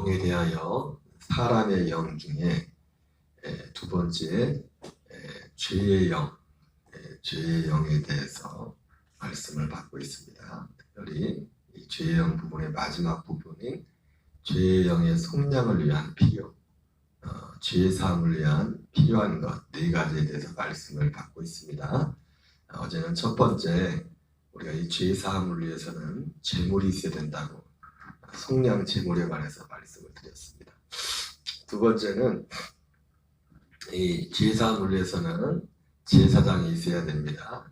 영에 대하여 사람의 영 중에 두 번째 죄의 영, 죄의 영에 대해서 말씀을 받고 있습니다. 특별히 이 죄의 영 부분의 마지막 부분인 죄의 영의 속량을 위한 필요, 죄 사함을 위한 필요한 것 네 가지에 대해서 말씀을 받고 있습니다. 어제는 첫 번째 우리가 이 죄 사함을 위해서는 제물이 있어야 된다고 속량 제물에 관해서 말씀을 드렸습니다. 두 번째는 이 제사함을 위해서는 제사장이 있어야 됩니다.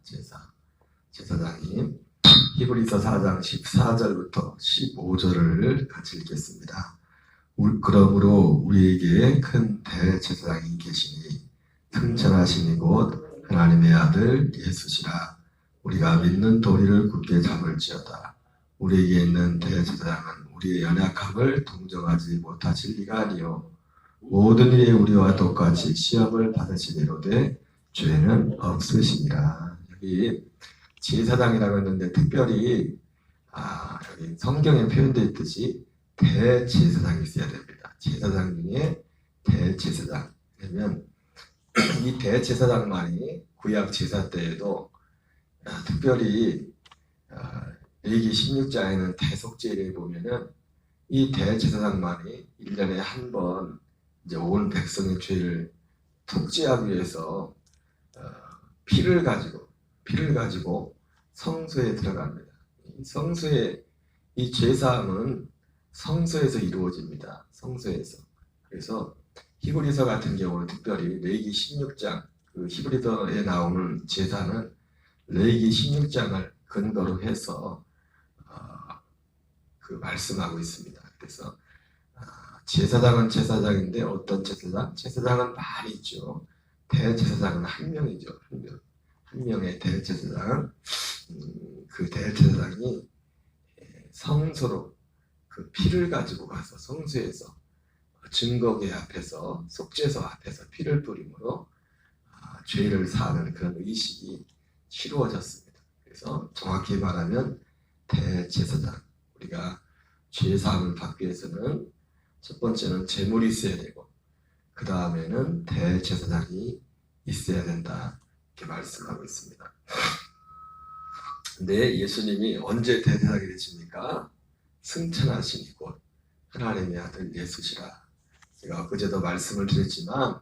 제사장이 히브리서 4장 14절부터 15절을 같이 읽겠습니다. 그러므로 우리에게 큰 대제사장이 계시니 승천하시니 곧 하나님의 아들 예수시라. 우리가 믿는 도리를 굳게 잡을지어다. 우리에게 있는 대제사장은 우리의 연약함을 동정하지 못하실 리가 아니요 모든 일에 우리와 똑같이 시험을 받으시리로되 죄는 없으시니라. 여기 제사장이라고 했는데 특별히 여기 성경에 표현되어 있듯이 대제사장이 있어야 됩니다. 제사장 중에 대제사장. 그러면 이 대제사장만이 구약 제사 때에도 특별히 레위기 16장에는 대속죄를 보면은 이 대제사장만이 1년에 한 번 이제 온 백성의 죄를 속죄하기 위해서 피를 가지고 성소에 들어갑니다. 성소에 이 죄사함은 성소에서 이루어집니다. 성소에서. 그래서 히브리서 같은 경우는 특별히 레위기 16장 그 히브리서에 나오는 제사는 레위기 16장을 근거로 해서 그 말씀하고 있습니다. 그래서 제사장은 제사장인데 어떤 제사장? 제사장은 많이 있죠. 대제사장은 한 명이죠. 한 명의 대제사장. 그 대제사장이 성소로 그 피를 가지고 가서 성소에서 증거궤 앞에서 속죄소 앞에서 피를 뿌림으로 죄를 사하는 그런 의식이 치루어졌습니다. 그래서 정확히 말하면 대제사장, 우리가 죄 사함을 받기 위해서는 첫 번째는 제물이 있어야 되고 그 다음에는 대제사장이 있어야 된다 이렇게 말씀하고 있습니다. 근데 예수님이 언제 대제사장이 되십니까? 승천하시니 곧 하나님의 아들 예수시라. 제가 엊그제도 말씀을 드렸지만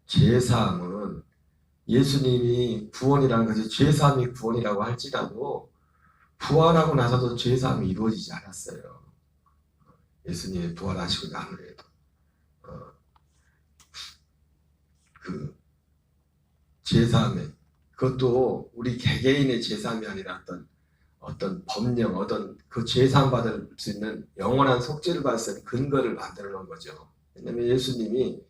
죄사함은 예수님이 구원이라는 것이 죄사함이 구원이라고 할지라도 부활하고 나서도 죄사함이 이루어지지 않았어요. 예수님이 부활하시고 난 후에도 그 죄사함에 그것도 우리 개개인의 죄사함이 아니라 어떤 법령, 어떤 그 죄사함 받을 수 있는 영원한 속죄를 받을 수 있는 근거를 만들어 놓은 거죠. 왜냐하면 예수님이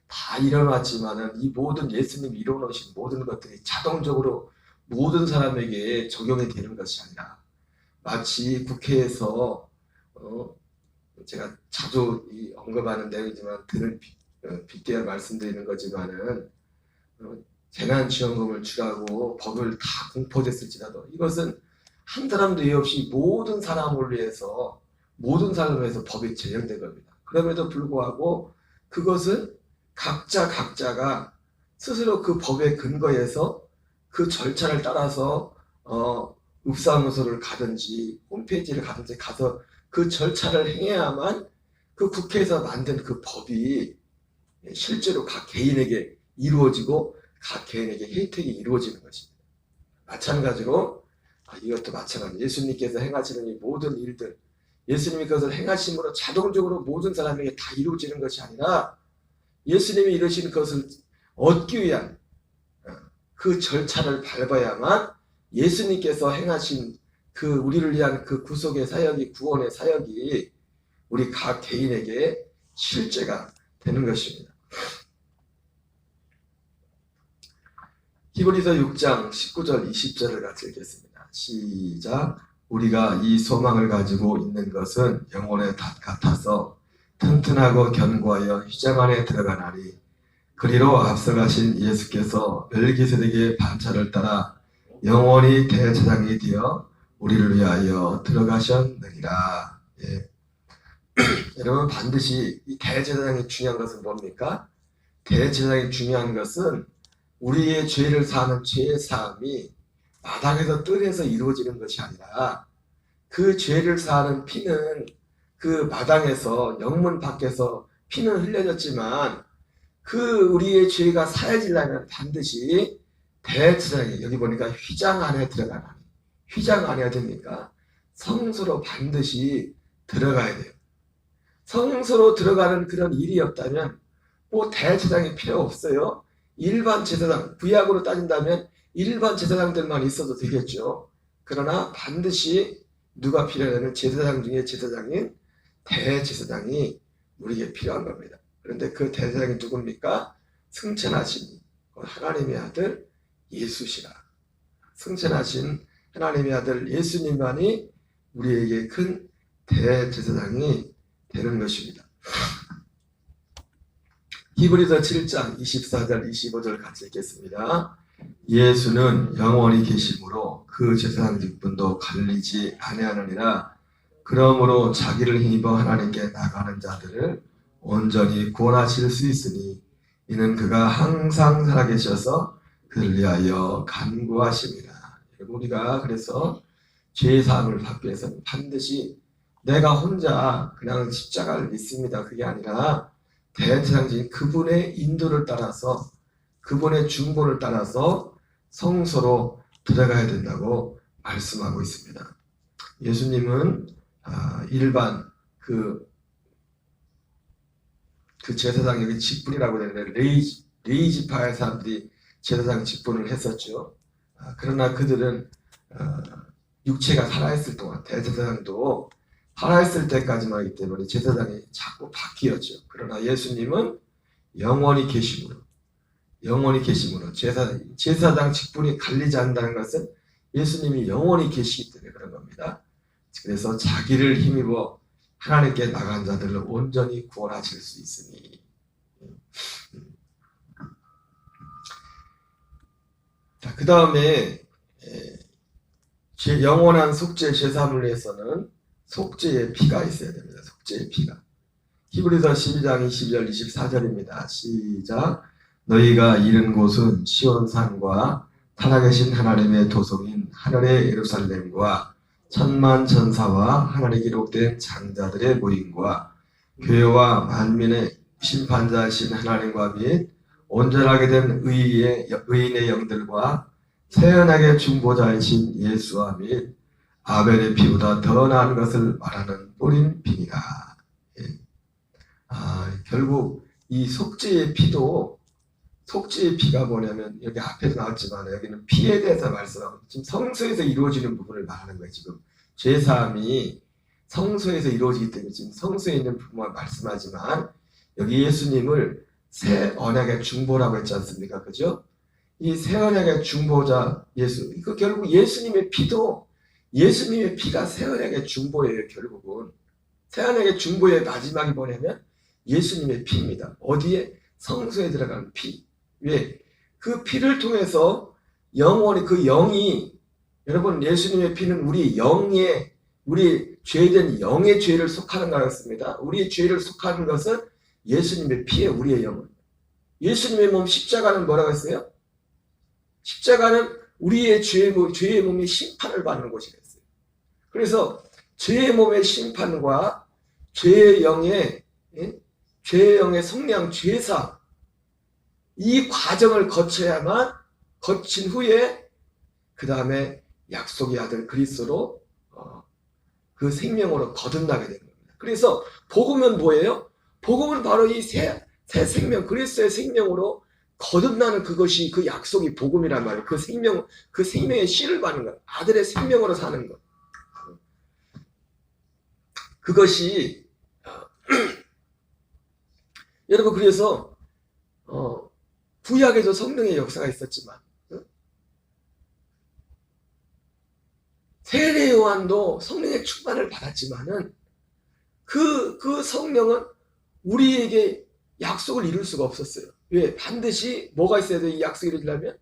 다 이뤄놨지만은 이 모든 예수님이 이뤄놓으신 모든 것들이 자동적으로 모든 사람에게 적용이 되는 것이 아니라 마치 국회에서 제가 자주 언급하는 내용이지만 빗대어 말씀드리는 거지만은 재난지원금을 주라고 법을 다 공포됐을지라도 이것은 한 사람도 예 없이 모든 사람을 위해서 법이 제정된 겁니다. 그럼에도 불구하고 그것은 각자가 스스로 그 법의 근거에서 그 절차를 따라서 읍사무소를 가든지 홈페이지를 가든지 가서 그 절차를 행해야만 그 국회에서 만든 그 법이 실제로 각 개인에게 이루어지고 각 개인에게 혜택이 이루어지는 것입니다. 마찬가지로 이것도 마찬가지. 예수님께서 행하시는 이 모든 일들, 예수님이 그것을 행하심으로 자동적으로 모든 사람에게 다 이루어지는 것이 아니라 예수님이 이루신 것을 얻기 위한 그 절차를 밟아야만 예수님께서 행하신 그 우리를 위한 그 구속의 사역이 구원의 사역이 우리 각 개인에게 실제가 되는 것입니다. 히브리서 6장 19절 20절을 같이 읽겠습니다. 시작. 우리가 이 소망을 가지고 있는 것은 영혼의 닷 같아서 튼튼하고 견고하여 휘장 안에 들어가나니 그리로 앞서가신 예수께서 멜기세덱의 반차를 따라 영원히 대제사장이 되어 우리를 위하여 들어가셨느니라. 예. 여러분 반드시 이 대제사장이 중요한 것은 뭡니까? 대제사장이 중요한 것은 우리의 죄를 사하는 죄의 사함이 마당에서 뜰에서 이루어지는 것이 아니라 그 죄를 사하는 피는 그 마당에서 영문 밖에서 피는 흘려졌지만 그 우리의 죄가 사해지려면 반드시 대제사장이 여기 보니까 휘장 안에 들어가는 휘장 안에 됩니까? 성소로 반드시 들어가야 돼요. 성소로 들어가는 그런 일이 없다면 뭐 대제사장이 필요 없어요. 일반 제사장, 구약으로 따진다면 일반 제사장들만 있어도 되겠죠. 그러나 반드시 누가 필요하냐면 제사장 중에 제사장인 대제사장이 우리에게 필요한 겁니다. 그런데 그 대제사장이 누굽니까? 승천하신 하나님의 아들 예수시라. 승천하신 하나님의 아들 예수님만이 우리에게 큰 대제사장이 되는 것입니다. 히브리서 7장 24절 25절 같이 읽겠습니다. 예수는 영원히 계심으로 그 제사장 직분도 갈리지 아니하느니라. 그러므로 자기를 힘입어 하나님께 나가는 자들을 온전히 구원하실 수 있으니 이는 그가 항상 살아계셔서 그를 위하여 간구하심이라. 우리가 그래서 죄의 사함을 받기 위해서는 반드시 내가 혼자 그냥 십자가를 믿습니다. 그게 아니라 대제사장인 그분의 인도를 따라서 그분의 중보를 따라서 성소로 들어가야 된다고 말씀하고 있습니다. 예수님은 일반 그 제사장 여기 직분이라고 되는데 레이지파의 사람들이 제사장 직분을 했었죠. 그러나 그들은 육체가 살아있을 동안 대제사장도 살아있을 때까지만 하기 때문에 제사장이 자꾸 바뀌었죠. 그러나 예수님은 영원히 계심으로 제사장 직분이 갈리지 않는다는 것은 예수님이 영원히 계시기 때문에 그런 겁니다. 그래서 자기를 힘입어 하나님께 나간 자들을 온전히 구원하실 수 있으니 자, 그 다음에 영원한 속죄 제사를 위해서는 속죄의 피가 있어야 됩니다. 속죄의 피가. 히브리서 12장 22절 24절입니다. 시작. 너희가 이른 곳은 시온산과 살아계신 하나님의 도성인 하늘의 예루살렘과 천만 천사와 하늘에 기록된 장자들의 모임과 교회와 만민의 심판자이신 하나님과 및 온전하게 된 의인의 영들과 세연하게 중보자이신 예수와 및 아벨의 피보다 더 나은 것을 말하는 뿌린 피니라. 결국 이 속죄의 피가 뭐냐면 여기 앞에도 나왔지만 여기는 피에 대해서 말씀하고 지금 성소에서 이루어지는 부분을 말하는 거예요. 지금 죄사함이 성소에서 이루어지기 때문에 지금 성소에 있는 부분만 말씀하지만 여기 예수님을 새 언약의 중보라고 했지 않습니까? 그죠? 이 새 언약의 중보자 예수, 이거 결국 예수님의 피가 새 언약의 중보예요. 결국은 새 언약의 중보의 마지막이 뭐냐면 예수님의 피입니다. 어디에? 성소에 들어가는 피. 왜? 그 피를 통해서 영원히 그 영이 여러분 예수님의 피는 우리 죄된 영의 죄를 속하는 거였습니다. 우리의 죄를 속하는 것은 예수님의 피에 우리의 영은. 예수님의 몸 십자가는 뭐라고 했어요? 십자가는 우리의 죄의 몸이 심판을 받는 곳이랬어요. 그래서 죄의 몸의 심판과 죄의 영의 성령 죄사 이 과정을 거친 후에 그 다음에 약속의 아들 그리스도로 그 생명으로 거듭나게 되는 겁니다. 그래서 복음은 뭐예요? 복음은 바로 이 새 생명 그리스도의 생명으로 거듭나는 그것이 그 약속이 복음이란 말이에요. 그 생명의 씨를 받는 것, 아들의 생명으로 사는 것. 그것이 여러분 그래서 구약에도 성령의 역사가 있었지만 세례 요한도 성령의 충만을 받았지만은 그 성령은 우리에게 약속을 이룰 수가 없었어요. 왜? 반드시 뭐가 있어야 돼요? 이 약속이 이루려면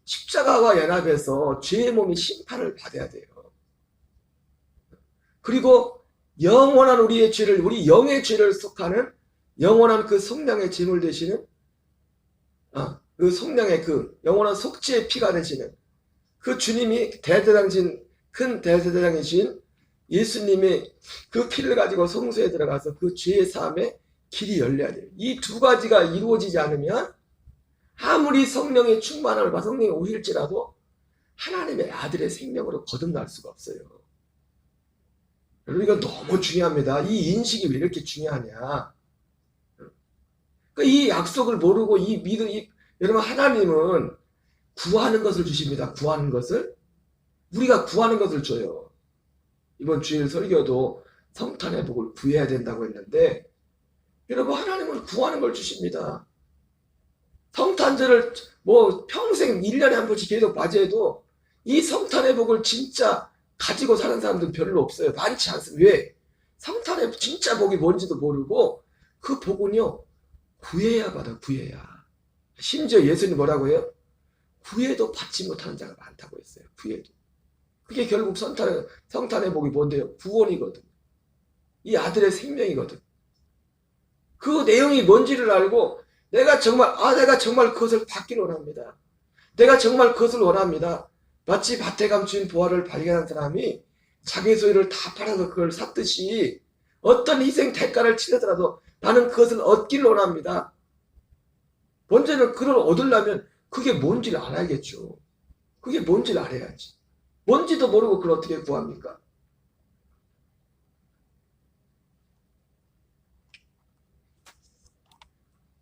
십자가와 연합해서 죄의 몸이 심판을 받아야 돼요. 그리고 영원한 우리의 죄를, 우리 영의 죄를 속하는 영원한 그 속량의 제물 되시는 그 속량의 그 영원한 속죄의 피가 되시는 그 주님이 큰 대제사장이신 예수님의 그 피를 가지고 성소에 들어가서 그 죄의 사함의 길이 열려야 돼요. 이 두 가지가 이루어지지 않으면 아무리 성령의 충만함을 받아 성령이 오실지라도 하나님의 아들의 생명으로 거듭날 수가 없어요. 여러분, 이건 너무 중요합니다. 이 인식이 왜 이렇게 중요하냐. 이 약속을 모르고 여러분, 하나님은 구하는 것을 주십니다. 구하는 것을. 우리가 구하는 것을 줘요. 이번 주일 설교도 성탄의 복을 구해야 된다고 했는데, 여러분, 하나님은 구하는 걸 주십니다. 성탄절을 평생 1년에 한 번씩 계속 맞이해도 이 성탄의 복을 진짜 가지고 사는 사람들은 별로 없어요. 많지 않습니다. 왜? 성탄의 진짜 복이 뭔지도 모르고 그 복은요, 구해야 받아, 구해야. 심지어 예수님 뭐라고 해요? 구해도 받지 못하는 자가 많다고 했어요. 구해도. 그게 결국 성탄의 복이 뭔데요? 구원이거든. 이 아들의 생명이거든. 그 내용이 뭔지를 알고 내가 정말 그것을 받기를 원합니다. 내가 정말 그것을 원합니다. 마치 밭에 감춘 보화를 발견한 사람이 자기 소유를 다 팔아서 그걸 샀듯이 어떤 희생 대가를 치르더라도 나는 그것을 얻기를 원합니다. 먼저는 그걸 얻으려면 그게 뭔지를 알아야겠죠. 그게 뭔지를 알아야지. 뭔지도 모르고 그걸 어떻게 구합니까?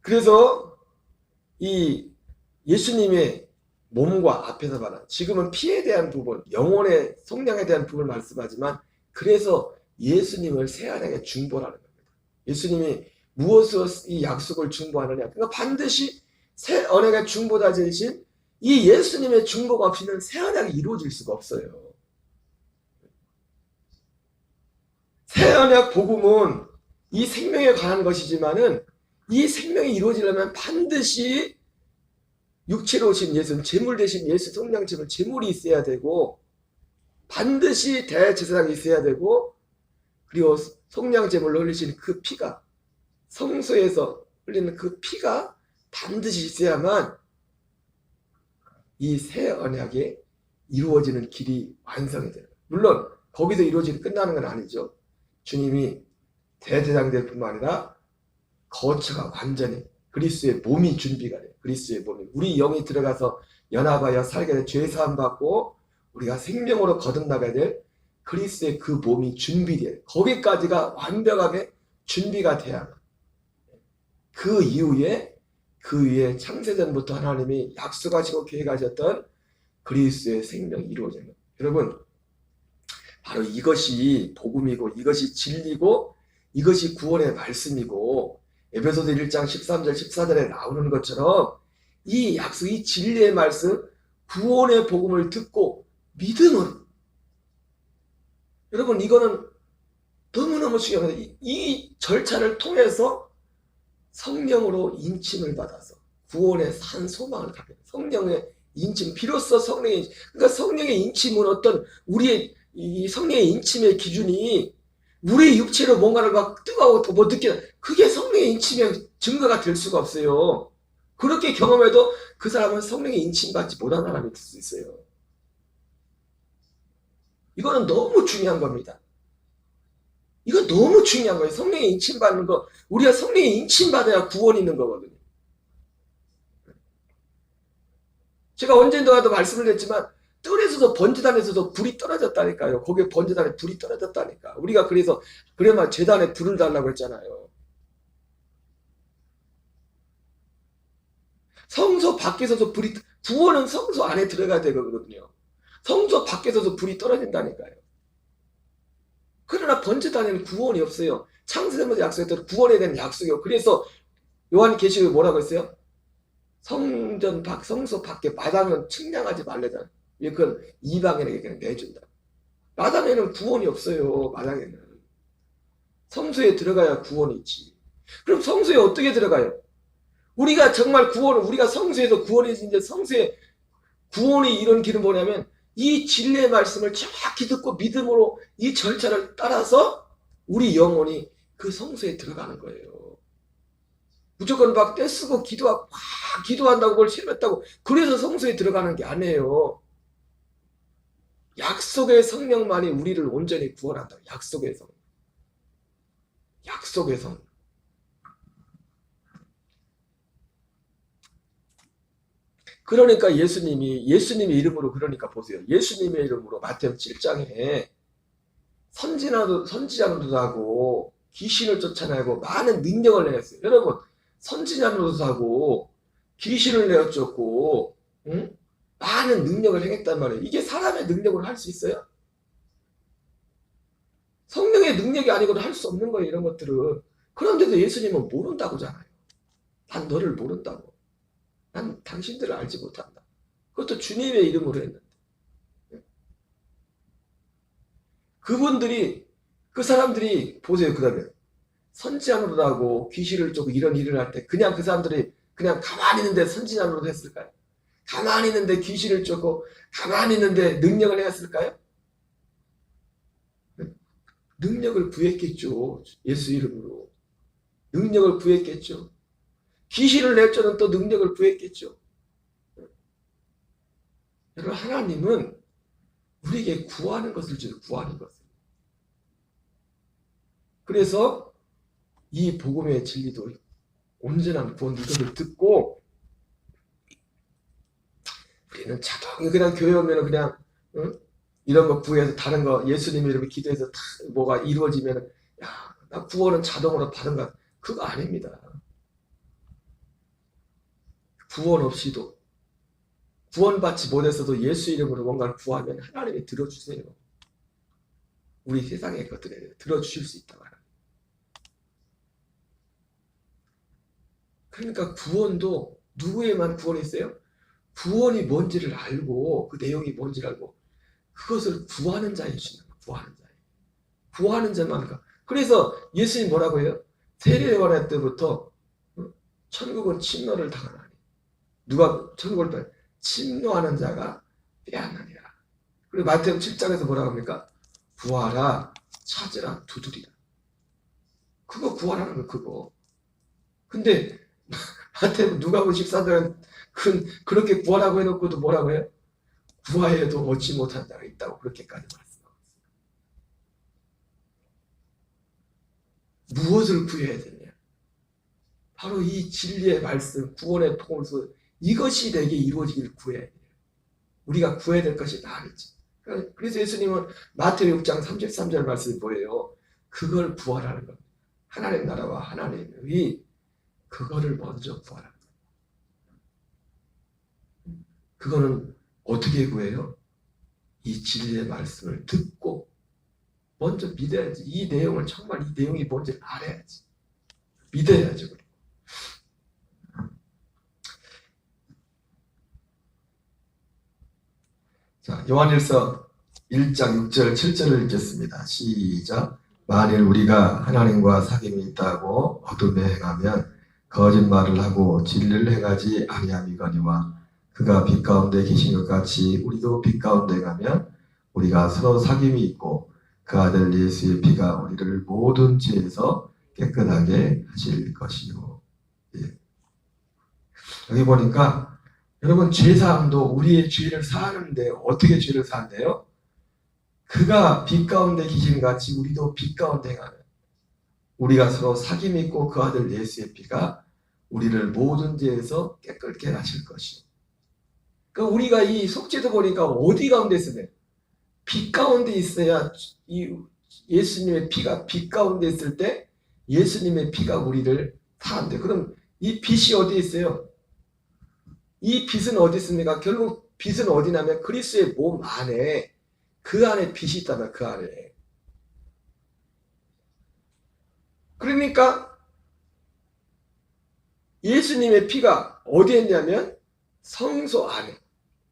그래서 이 예수님의 몸과 앞에서 말한, 지금은 피에 대한 부분, 영혼의 속량에 대한 부분을 말씀하지만, 그래서 예수님을 새 언약에 중보라는 겁니다. 예수님이 무엇으로 이 약속을 중보하느냐? 그러니까 반드시 새 언약에 중보자 되신 이 예수님의 중보가 없이는 새 언약이 이루어질 수가 없어요. 새 언약 복음은 이 생명에 관한 것이지만은 이 생명이 이루어지려면 반드시 육체로 오신 예수, 제물 대신 예수 성령 제물, 제물이 있어야 되고, 반드시 대제사장이 있어야 되고, 그리고 성령 제물로 흘리신 그 피가, 성소에서 흘리는 그 피가 반드시 있어야만 이 새 언약에 이루어지는 길이 완성이 돼요. 물론 거기서 끝나는 건 아니죠. 주님이 대제사장 될 뿐만 아니라 거처가 완전히 그리스도의 몸이 준비가 돼요. 그리스도의 몸이, 우리 영이 들어가서 연합하여 살게 될 죄 사함 받고 우리가 생명으로 거듭나게 될 그리스도의 그 몸이 준비돼요. 거기까지가 완벽하게 준비가 돼야, 그 이후에 창세전부터 하나님이 약속하시고 계획하셨던 그리스도의 생명이 이루어져요. 여러분, 바로 이것이 복음이고, 이것이 진리고, 이것이 구원의 말씀이고, 에베소서 1장 13절 14절에 나오는 것처럼 이 약속, 이 진리의 말씀, 구원의 복음을 듣고 믿음은, 여러분, 이거는 너무너무 중요합니다. 이 절차를 통해서 성령으로 인침을 받아서 구원의 산 소망을 갖게 돼요. 성령의 인침, 비로소 그러니까 성령의 인침은 어떤 우리의 이 성령의 인침의 기준이 우리의 육체로 뭔가를 막 뜨거워하고 뭐 느끼는, 그게 성령의 인침의 증거가 될 수가 없어요. 그렇게 경험해도 그 사람은 성령의 인침받지 못한 사람이 될 수 있어요. 이거는 너무 중요한 겁니다. 이거 너무 중요한 거예요. 성령의 인침받는 거. 우리가 성령의 인침받아야 구원이 있는 거거든요. 제가 언젠가도 말씀을 드렸지만 뜰에서도 번제단에서도 불이 떨어졌다니까요. 거기에 번제단에 불이 떨어졌다니까. 우리가 그래만 제단에 불을 달라고 했잖아요. 성소 밖에서도 구원은 성소 안에 들어가야 되거든요. 성소 밖에서도 불이 떨어진다니까요. 그러나 번제단에는 구원이 없어요. 창세전부터 약속했던 구원에 대한 약속이요. 그래서 요한계시록에 뭐라고 했어요? 성소 밖에 마당은 측량하지 말래잖아요. 그건 이방인에게 그냥 내준다. 마당에는 구원이 없어요. 마당에는. 성소에 들어가야 구원이 있지. 그럼 성소에 어떻게 들어가요? 우리가 정말 우리가 성소에서 구원이 이제 성소에 구원이 이런 길은 뭐냐면 이 진리의 말씀을 정확히 듣고 믿음으로 이 절차를 따라서 우리 영혼이 그 성소에 들어가는 거예요. 무조건 막 떼쓰고 기도한다고 뭘 실험했다고 그래서 성소에 들어가는 게 아니에요. 약속의 성령만이 우리를 온전히 구원한다. 약속의 성령. 약속의 성령. 그러니까 예수님의 이름으로 그러니까 보세요. 예수님의 이름으로 마태복음 7장에 선지자로도 하고 귀신을 쫓아내고 많은 능력을 내었어요. 여러분 선지자로도 하고 귀신을 내어쫓고 응? 많은 능력을 행했단 말이에요. 이게 사람의 능력으로 할 수 있어요? 성령의 능력이 아니고도 할 수 없는 거예요. 이런 것들은. 그런데도 예수님은 모른다고잖아요. 난 너를 모른다고. 난 당신들을 알지 못한다. 그것도 주님의 이름으로 했는데. 그 사람들이 보세요. 그 다음에 선지자노릇 하고 귀신을 쫓고 이런 일을 할 때 그냥 그 사람들이 그냥 가만히 있는데 선지자노릇 했을까요? 가만히 있는데 귀신을 쫓고 가만히 있는데 능력을 했을까요? 능력을 구했겠죠. 예수 이름으로. 능력을 구했겠죠. 귀신을 내쫓는 또 능력을 구했겠죠. 여러분 하나님은 우리에게 구하는 것을 줘요. 구하는 것을. 그래서 이 복음의 진리도 온전한 구원 이것을 듣고 우리는 자동이 그냥 교회 오면 그냥 응? 이런 거 구해서 다른 거 예수님 이름으로 기도해서 다 뭐가 이루어지면 야, 나 구원은 자동으로 받은 거 그거 아닙니다. 구원 없이도 구원받지 못해서도 예수 이름으로 뭔가를 구하면 하나님이 들어주세요. 우리 세상의 것들에 들어주실 수 있다고 하나님. 그러니까 구원도 누구에만 구원이 있어요? 구원이 뭔지를 알고 그 내용이 뭔지를 알고 그것을 구하는 자에 주시는 거예요. 구하는 자에. 구하는 자만 가. 그래서 예수님 뭐라고 해요? 세례요한 때부터 천국은 침노를 당하나니 누가 천국을 침노하는 자가 빼앗나니라. 그리고 마태복음 7장에서 뭐라고 합니까? 구하라, 찾으라, 두드리라. 그거 구하라는 거 그거. 근데 마태복음 누가복음 14장은 그렇게 구하라고 해놓고도 뭐라고 해요? 구하여도 얻지 못한 자가 있다고 그렇게까지 말씀하고 있어요. 무엇을 구해야 되냐? 바로 이 진리의 말씀, 구원의 통로서 이것이 내게 이루어지기를 구해야 돼요. 우리가 구해야 될 것이 나겠지. 그래서 예수님은 마태복음 6장 33절 말씀이 뭐예요? 그걸 구하라는 겁니다. 하나님 나라와 하나님의 그거를 먼저 구하라는 겁니다. 그거는 어떻게 구해요? 이 진리의 말씀을 듣고 먼저 믿어야지. 이 내용을 정말 이 내용이 뭔지 알아야지. 믿어야죠. 그리고. 자, 요한일서 1장 6절 7절을 읽겠습니다. 시작. 만일 우리가 하나님과 사귐이 있다고 어둠에 행하면 거짓말을 하고 진리를 행하지 아니함이거니와 그가 빛 가운데 계신 것 같이 우리도 빛 가운데 가면 우리가 서로 사귐이 있고 그 아들 예수의 피가 우리를 모든 죄에서 깨끗하게 하실 것이요. 예. 여기 보니까 여러분 죄사함도 우리의 죄를 사하는데 어떻게 죄를 사한대요? 그가 빛 가운데 계신 같이 우리도 빛 가운데 행하면 우리가 서로 사귐이 있고 그 아들 예수의 피가 우리를 모든 죄에서 깨끗게 하실 것이요. 그러니까 우리가 이 속죄도 보니까 어디 가운데 있어야 빛 가운데 있어야 이 예수님의 피가 빛 가운데 있을 때 예수님의 피가 우리를 사한대. 그럼 이 빛이 어디에 있어요? 이 빛은 어디 있습니까? 결국 빛은 어디냐면 그리스도의 몸 안에 그 안에 빛이 있다면 그 안에. 그러니까 예수님의 피가 어디에 있냐면 성소 안에.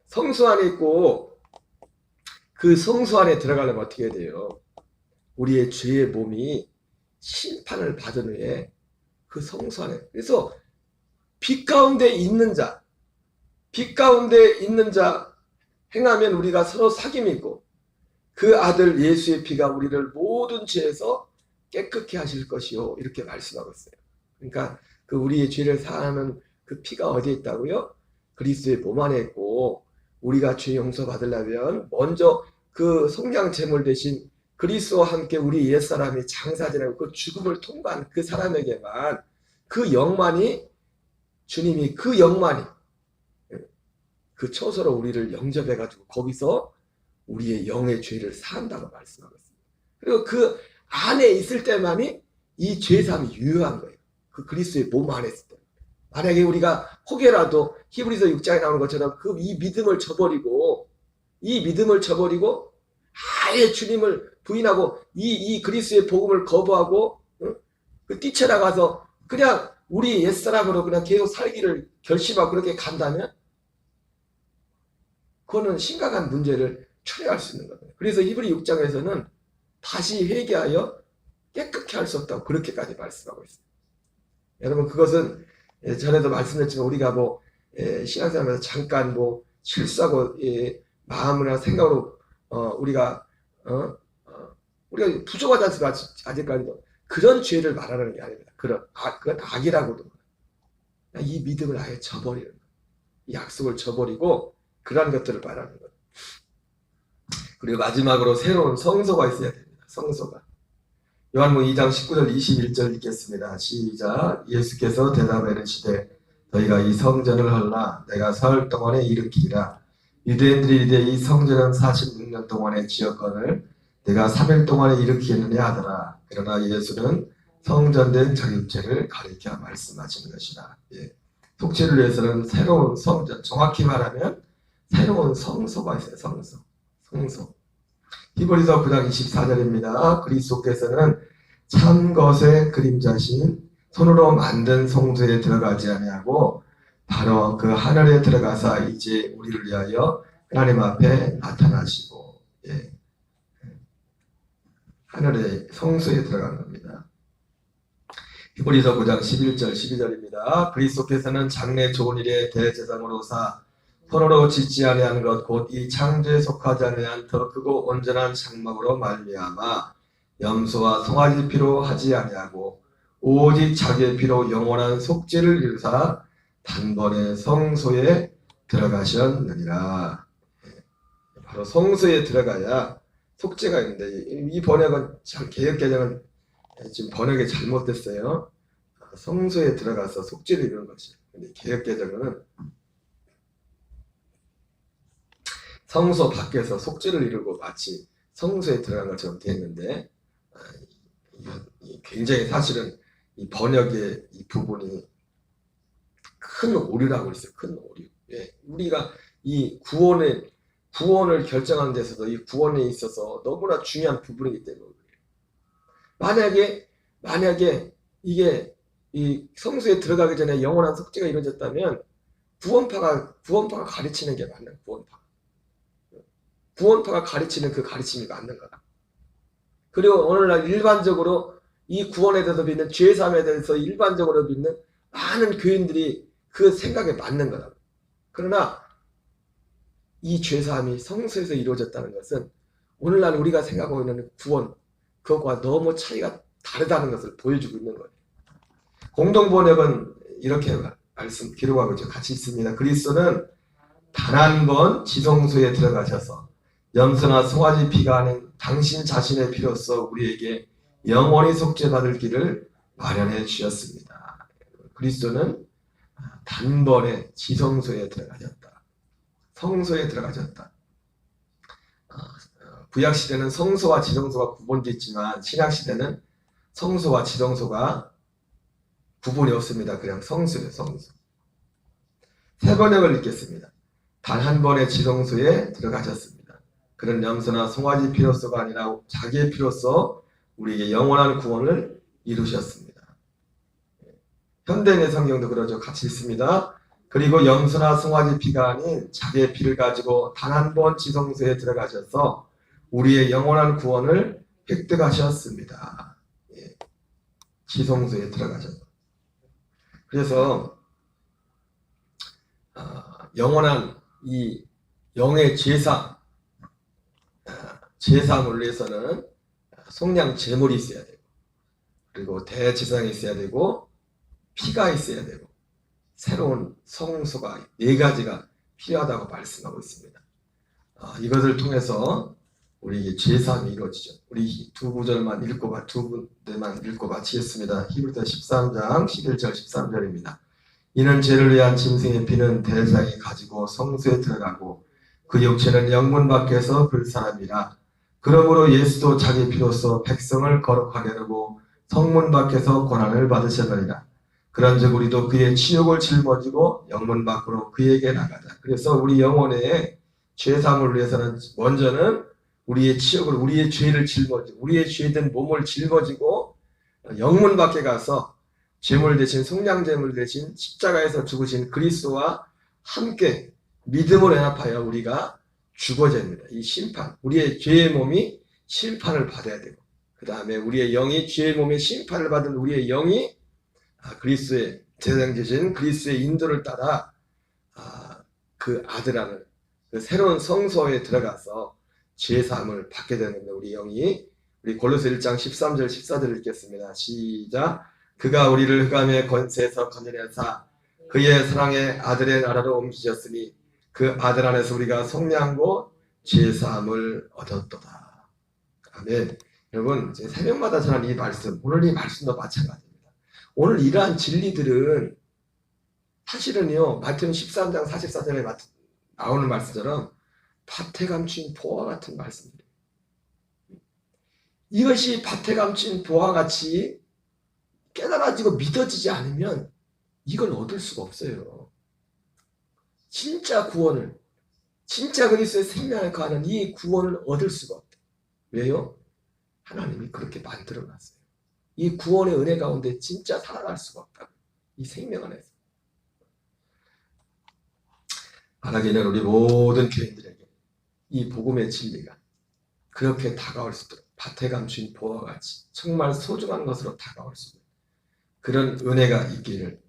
성소 안에 있고 그 성소 안에 들어가려면 어떻게 해야 돼요? 우리의 죄의 몸이 심판을 받은 후에 그 성소 안에. 그래서 빛 가운데 있는 자, 빛 가운데 있는 자 행하면 우리가 서로 사귐이 있고 그 아들 예수의 피가 우리를 모든 죄에서 깨끗게 하실 것이요 이렇게 말씀하고 있어요. 그러니까 그 우리의 죄를 사하는 그 피가 어디에 있다고요? 그리스도의 몸 안에 있고, 우리가 죄 용서 받으려면 먼저 그 속량 제물 대신 그리스도와 함께 우리 옛사람이 장사 지내고 그 죽음을 통과한 그 사람에게만, 그 영만이, 주님이 그 영만이 그 처소로 우리를 영접해가지고 거기서 우리의 영의 죄를 사한다고 말씀하고 있습니다. 그리고 그 안에 있을 때만이 이 죄사함이 유효한 거예요. 그 그리스도의 몸 안에 있을 때. 만약에 우리가 혹여라도 히브리서 6장에 나오는 것처럼 그 이 믿음을 저버리고 아예 주님을 부인하고 이 그리스도의 복음을 거부하고 그 뛰쳐나가서 그냥 우리 옛사람으로 그냥 계속 살기를 결심하고 그렇게 간다면 그거는 심각한 문제를 초래할 수 있는 거예요. 그래서 히브리 6장에서는 다시 회개하여 깨끗게 할 수 없다고 그렇게까지 말씀하고 있어요. 여러분, 그것은 전에도 말씀드렸지만 우리가 뭐 신앙생활에서 잠깐 뭐 실수하고 마음이나 생각으로 우리가 부족하지 않습니까? 아직까지도 그런 죄를 말하는 게 아닙니다. 그건 악이라고도. 이 믿음을 아예 저버리는 거예요. 이 약속을 저버리고 그러한 것들을 말하는 거예요. 그리고 마지막으로 새로운 성소가 있어야 됩니다. 성소가. 요한복음 2장 19절 21절 읽겠습니다. 시작. 예수께서 대답하여 이르시되 너희가 이 성전을 헐라 내가 사흘 동안에 일으키리라. 유대인들이 이르되 이 성전은 46년 동안에 지었거늘 내가 3일 동안에 일으키겠느냐 하더라. 그러나 예수는 성전된 전입체를 가리켜 말씀하시는 것이다. 속죄를 위해서는 새로운 성전, 정확히 말하면 새로운 성소가 있어요. 성소. 히브리서 9장 24절입니다. 그리스도께서는 참 것의 그림자신 손으로 만든 성소에 들어가지 아니하고 바로 그 하늘에 들어가사 이제 우리를 위하여 하나님 앞에 나타나시고, 하늘의 성소에 들어간 겁니다. 히브리서 9장 11절 12절입니다. 그리스도께서는 장래 좋은 일에 대제사장으로 사 손으로 짓지 아니한 것 곧 이 창조에 속하지 아니한 더 크고 온전한 장막으로 말미암아 염소와 송아지 피로 하지 아니하고 오직 자기의 피로 영원한 속죄를 이루사 단번에 성소에 들어가셨느니라. 바로 성소에 들어가야 속죄가 있는데, 이 번역은 참 개역개정은 지금 번역이 잘못됐어요. 성소에 들어가서 속죄를 이루는 것이. 근데 개역개정은 성소 밖에서 속죄를 이루고 마치 성소에 들어간 것처럼 되어 있는데, 굉장히 사실은 이 번역의 이 부분이 큰 오류라고 있어요. 큰 오류. 우리가 이 구원을 결정하는 데서도 이 구원에 있어서 너무나 중요한 부분이기 때문에 만약에 이게 이 성소에 들어가기 전에 영원한 속죄가 이루어졌다면 구원파가 가르치는 게 맞는 구원파가 가르치는 그 가르침이 맞는 거다. 그리고 오늘날 일반적으로 이 구원에 대해서 믿는, 죄사함에 대해서 일반적으로 믿는 많은 교인들이 그 생각에 맞는 거다. 그러나 이 죄사함이 성소에서 이루어졌다는 것은 오늘날 우리가 생각하고 있는 구원, 그것과 너무 차이가 다르다는 것을 보여주고 있는 거예요. 공동번역은 이렇게 기록하고 있죠. 같이 있습니다. 그리스도는 단 한 번 지성소에 들어가셔서 염소나 송아지 피가 아닌 당신 자신의 피로써 우리에게 영원히 속죄받을 길을 마련해 주셨습니다. 그리스도는 단번에 지성소에 들어가셨다. 성소에 들어가셨다. 구약시대는 성소와 지성소가 구분됐지만 신약시대는 성소와 지성소가 구분이 없습니다. 그냥 성소예요. 성소. 새 번역을 읽겠습니다. 단 한 번의 지성소에 들어가셨습니다. 그런 염소나 송아지 피로서가 아니라 자기의 피로서 우리에게 영원한 구원을 이루셨습니다. 현대인의 성경도 그러죠. 같이 있습니다. 그리고 염소나 송아지 피가 아닌 자기의 피를 가지고 단 한 번 지성소에 들어가셔서 우리의 영원한 구원을 획득하셨습니다. 지성소에 들어가셨다. 그래서 영원한 이 영의 제사함을 위해서는 속량 제물이 있어야 돼요. 그리고 대제사장이 있어야 되고 피가 있어야 되고 새로운 성소가 4가지가 필요하다고 말씀하고 있습니다. 이것을 통해서 우리 죄사함이 이루어지죠. 우리 두 군데만 읽고 마치겠습니다. 히브리서 13장 11절 13절입니다. 이는 죄를 위한 짐승의 피는 대제사장이 가지고 성소에 들어가고 그 육체는 영문 밖에서 불사람이라. 그러므로 예수도 자기 피로써 백성을 거룩하게 하고 성문 밖에서 고난을 받으셨느니라. 그런즉 우리도 그의 치욕을 짊어지고 영문 밖으로 그에게 나가자. 그래서 우리 영혼의 죄사함을 위해서는 먼저는 우리의 치욕을, 우리의 죄를 짊어지고 우리의 죄된 몸을 짊어지고 영문 밖에 가서 제물 대신 속량제물 대신 십자가에서 죽으신 그리스도와 함께 믿음을 연합하여 우리가 죽어져야 합니다. 이 심판, 우리의 죄의 몸이 심판을 받아야 되고 그 다음에 우리의 영이 죄의 몸의 심판을 받은 우리의 영이 그리스도의 제사장 되신 그리스도의 인도를 따라 그 아들아를 그 새로운 성소에 들어가서 죄사함을 받게 되는 겁니다. 우리 영이 우리 골로새 1장 13절 14절 읽겠습니다. 시작. 그가 우리를 흑암의 권세에서 건져내사 그의 사랑의 아들의 나라로 옮기셨으니 그 아들 안에서 우리가 속량고 죄사함을 얻었도다. 아멘. 여러분 이제 새벽마다 전하는 이 말씀, 오늘 이 말씀도 마찬가지입니다. 오늘 이러한 진리들은 사실은요 마태복음 13장 44절에 나오는 말씀처럼 밭에 감춘 보화 같은 말씀이에요. 이것이 밭에 감춘 보화 같이 깨달아지고 믿어지지 않으면 이걸 얻을 수가 없어요. 진짜 구원을, 진짜 그리스도의 생명을 가는 이 구원을 얻을 수가 없다. 왜요? 하나님이 그렇게 만들어놨어요. 이 구원의 은혜 가운데 진짜 살아갈 수가 없다. 이 생명 안에서. 하나님은 우리 모든 교인들에게 이 복음의 진리가 그렇게 다가올 수 있도록 밭에 감춘 보화와 같이 정말 소중한 것으로 다가올 수 있는 그런 은혜가 있기를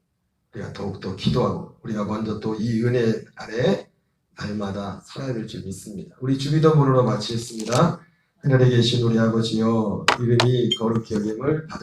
우리가 더욱더 기도하고 우리가 먼저 또 이 은혜 안에 날마다 살아야 될 줄 믿습니다. 우리 주기도문으로 마치겠습니다. 하늘에 계신 우리 아버지여 이름이 거룩히 여김을 받으시옵소서.